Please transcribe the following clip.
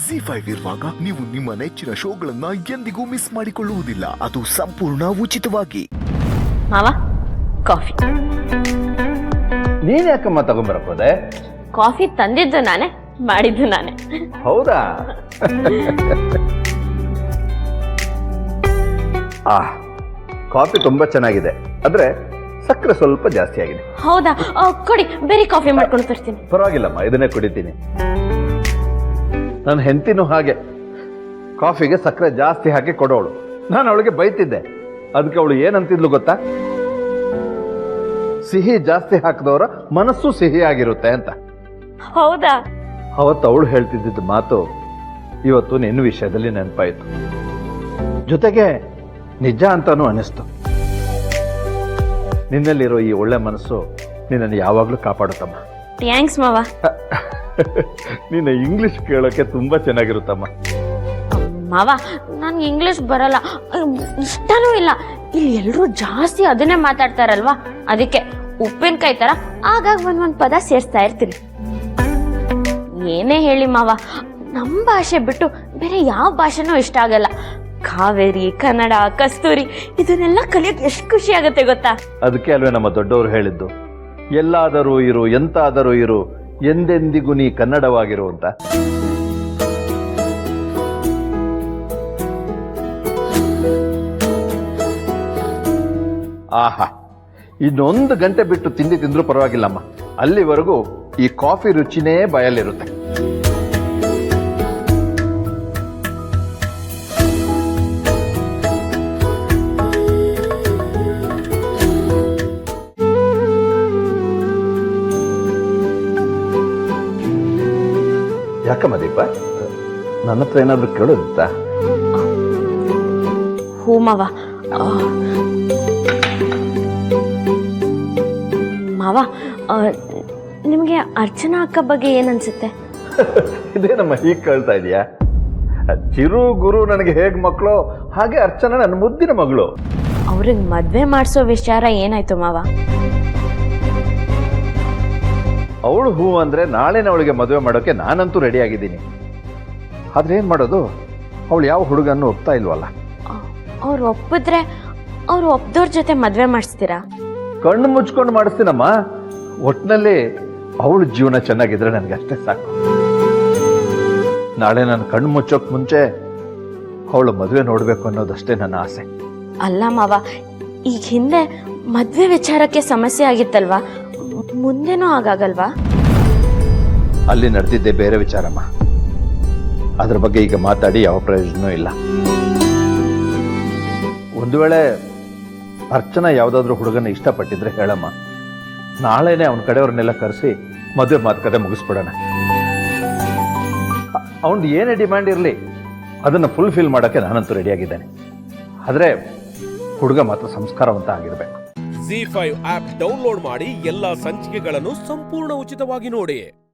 ZEE5 ಇರುವಾಗ ನೀವು ನಿಮ್ಮ ನೆಚ್ಚಿನ ಶೋಗಳನ್ನ ಎಂದಿಗೂ ಮಿಸ್ ಮಾಡಿಕೊಳ್ಳುವುದಿಲ್ಲ. ಅದು ಸಂಪೂರ್ಣ ಉಚಿತವಾಗಿ. ಮಾವ, ಕಾಫಿ. ನೀನ್ ಯಾಕಮ್ಮ ತಗೊಂಬರಕ್ ಹೋದೆ? ಕಾಫಿ ತಂದಿದ್ದು ನಾನೇ, ಮಾಡಿದ್ದು ನಾನೇ. ಹೌದಾ? ಕಾಫಿ ತುಂಬಾ ಚೆನ್ನಾಗಿದೆ, ಆದ್ರೆ ಸಕ್ಕರೆ ಸ್ವಲ್ಪ ಜಾಸ್ತಿ ಆಗಿದೆ. ಹೌದಾ? ಕೊಡಿ, ಬೇರೆ ಕಾಫಿ ಮಾಡ್ಕೊಂಡು ತರ್ತೀನಿ. ಪರವಾಗಿಲ್ಲಮ್ಮ, ಇದನ್ನೇ ಕುಡಿತೀನಿ. ನನ್ನ ಹೆಂಡತಿನೂ ಹಾಗೆ ಕಾಫಿಗೆ ಸಕ್ಕರೆ ಜಾಸ್ತಿ ಹಾಕಿ ಕೊಡೋಳು. ನಾನು ಅವಳಿಗೆ ಬೈತಿದ್ದೆ. ಅದಕ್ಕೆ ಅವಳು ಏನಂತಿದ್ಲು ಗೊತ್ತಾ? ಸಿಹಿ ಜಾಸ್ತಿ ಹಾಕಿದವರ ಮನಸ್ಸು ಸಿಹಿ ಆಗಿರುತ್ತೆ ಅಂತ. ಹೌದಾ? ಅವತ್ತು ಅವಳು ಹೇಳ್ತಿದ್ದ ಮಾತು ಇವತ್ತು ನಿನ್ನ ವಿಷಯದಲ್ಲಿ ನೆನಪಾಯಿತು. ಜೊತೆಗೆ ನಿಜ ಅಂತಾನೂ ಅನಿಸ್ತು. ನಿನ್ನಲ್ಲಿರೋ ಈ ಒಳ್ಳೆ ಮನಸ್ಸು ನಿನ್ನನ್ನು ಯಾವಾಗಲೂ ಕಾಪಾಡುತ್ತಮ್ಮ. ಥ್ಯಾಂಕ್ಸ್ ಮಾವ. ನಿನ್ನ ಇಂಗ್ಲಿಷ್ ಕೇಳೋಕೆ ತುಂಬಾ ಚೆನ್ನಾಗಿರುತ್ತಮ್ಮ. ಮಾವ, ನನ್ಗೆ ಇಂಗ್ಲಿಷ್ ಬರಲ್ಲ, ಇಷ್ಟನೂ ಇಲ್ಲ. ಇಲ್ಲಿ ಎಲ್ಲರೂ ಜಾಸ್ತಿ ಅದನ್ನೇ ಮಾತಾಡ್ತಾರಲ್ವಾ, ಅದಕ್ಕೆ ಉಪ್ಪಿನಕಾಯಿ ತರ ಆಗಾಗ ಒಂದೊಂದು ಪದ ಸೇರಿಸ್ತಾ ಇರ್ತೀನಿ. ಏನೇ ಹೇಳಿ ಮಾವ, ನಮ್ಮ ಭಾಷೆ ಬಿಟ್ಟು ಬೇರೆ ಯಾವ ಭಾಷೆನೂ ಇಷ್ಟ ಆಗಲ್ಲ. ಕಾವೇರಿ, ಕನ್ನಡ, ಕಸ್ತೂರಿ ಇದನ್ನೆಲ್ಲ ಕಲಿಯೋಕೆ ಎಷ್ಟು ಖುಷಿ ಆಗುತ್ತೆ ಗೊತ್ತಾ? ಅದಕ್ಕೆ ಅಲ್ವೇ ನಮ್ಮ ದೊಡ್ಡವರು ಹೇಳಿದ್ದು, ಎಲ್ಲಾದರೂ ಇರು, ಎಂತಾದರೂ ಇರು, ಎಂದೆಂದಿಗೂ ನೀ ಕನ್ನಡವಾಗಿರು ಅಂತ. ಆಹಾ, ಇನ್ನೊಂದು ಗಂಟೆ ಬಿಟ್ಟು ತಿಂಡಿ ತಿಂದ್ರೂ ಪರವಾಗಿಲ್ಲಮ್ಮ. ಅಲ್ಲಿವರೆಗೂ ಈ ಕಾಫಿ ರುಚಿನೇ ಬಾಯಲ್ಲಿರುತ್ತೆ. ಯಾಕಮ್ಮ ದೀಪ, ನನ್ನ ಹತ್ರ ಏನಾದ್ರು ಕೇಳೋದಿತ್ತಾ? ಹೂ ಮಾವ. ಮಾವ, ನಿಮಗೆ ಅರ್ಚನಾ ಅಕ್ಕ ಬಗ್ಗೆ ಏನನ್ಸುತ್ತೆ? ಇದೇನಮ್ಮ ಹೀಗೆ ಕೇಳ್ತಾ ಇದೀಯಾ? ಚಿರು ಗುರು ನನಗೆ ಹೇಗ್ ಮಕ್ಕಳು, ಹಾಗೆ ಅರ್ಚನಾ ನನ್ನ ಮುದ್ದಿನ ಮಗಳು. ಅವ್ರಿಗೆ ಮದ್ವೆ ಮಾಡಿಸೋ ವಿಚಾರ ಏನಾಯ್ತು ಮಾವ? ಅವಳು ಹೂ ಅಂದ್ರೆ ನಾಳೆನೇ ಅವಳಿಗೆ ಮದುವೆ ಮಾಡೋಕೆ ನಾನಂತೂ ರೆಡಿ ಆಗಿದ್ದೀನಿ. ಆದ್ರೆ ಏನ್ ಮಾಡೋದು, ಅವಳು ಯಾವ ಹುಡುಗನ್ನು ಒಪ್ತಾ ಇಲ್ವಲ್ಲ. ಅವ್ರು ಒಪ್ಪಿದ್ರೆ ಅವ್ರು ಒಪ್ದವ್ರ ಜೊತೆ ಮದ್ವೆ ಮಾಡಿಸ್ತೀರಾ? ಕಣ್ಣು ಮುಚ್ಕೊಂಡು ಮಾಡಿಸ್ತೀನಮ್ಮ. ಒಟ್ಟಿನಲ್ಲಿ ಅವಳು ಜೀವನ ಚೆನ್ನಾಗಿದ್ರೆ ನನಗೆ ಅಷ್ಟೇ ಸಾಕು. ನಾಳೆ ನಾನು ಕಣ್ಣು ಮುಚ್ಚೋಕ್ ಮುಂಚೆ ಅವಳು ಮದುವೆ ನೋಡ್ಬೇಕು ಅನ್ನೋದಷ್ಟೇ ನನ್ನ ಆಸೆ. ಅಲ್ಲ ಮಾವ, ಈಗ ಹಿಂದೆ ಮದ್ವೆ ವಿಚಾರಕ್ಕೆ ಸಮಸ್ಯೆ ಆಗಿತ್ತಲ್ವಾ, ಮುಂದೆನೂ ಹಾಗಾಗಲ್ವಾ? ಅಲ್ಲಿ ನಡೆದಿದ್ದೆ ಬೇರೆ ವಿಚಾರಮ್ಮ. ಅದ್ರ ಬಗ್ಗೆ ಈಗ ಮಾತಾಡಿ ಯಾವ ಪ್ರಯೋಜನವೂ ಇಲ್ಲ. ಒಂದು ವೇಳೆ ಅರ್ಚನಾ ಯಾವುದಾದ್ರೂ ಹುಡುಗನ ಇಷ್ಟಪಟ್ಟಿದ್ರೆ ಹೇಳಮ್ಮ, ನಾಳೆನೆ ಅವನ ಕಡೆಯವ್ರನ್ನೆಲ್ಲ ಕರೆಸಿ ಮದುವೆ ಮಾತುಕತೆ ಮುಗಿಸ್ಬಿಡೋಣ. ಅವನ್ ಏನೇ ಡಿಮ್ಯಾಂಡ್ ಇರಲಿ ಅದನ್ನು ಫುಲ್ಫಿಲ್ ಮಾಡೋಕ್ಕೆ ನಾನಂತೂ ರೆಡಿಯಾಗಿದ್ದೇನೆ. ಆದರೆ ಹುಡುಗ ಮಾತ್ರ ಸಂಸ್ಕಾರವಂತ ಆಗಿರ್ಬೇಕು. ZEE5 ಆಪ್ ಡೌನ್ಲೋಡ್ ಮಾಡಿ ಎಲ್ಲಾ ಸಂಚಿಕೆಗಳನ್ನು ಸಂಪೂರ್ಣ ಉಚಿತವಾಗಿ ನೋಡಿ.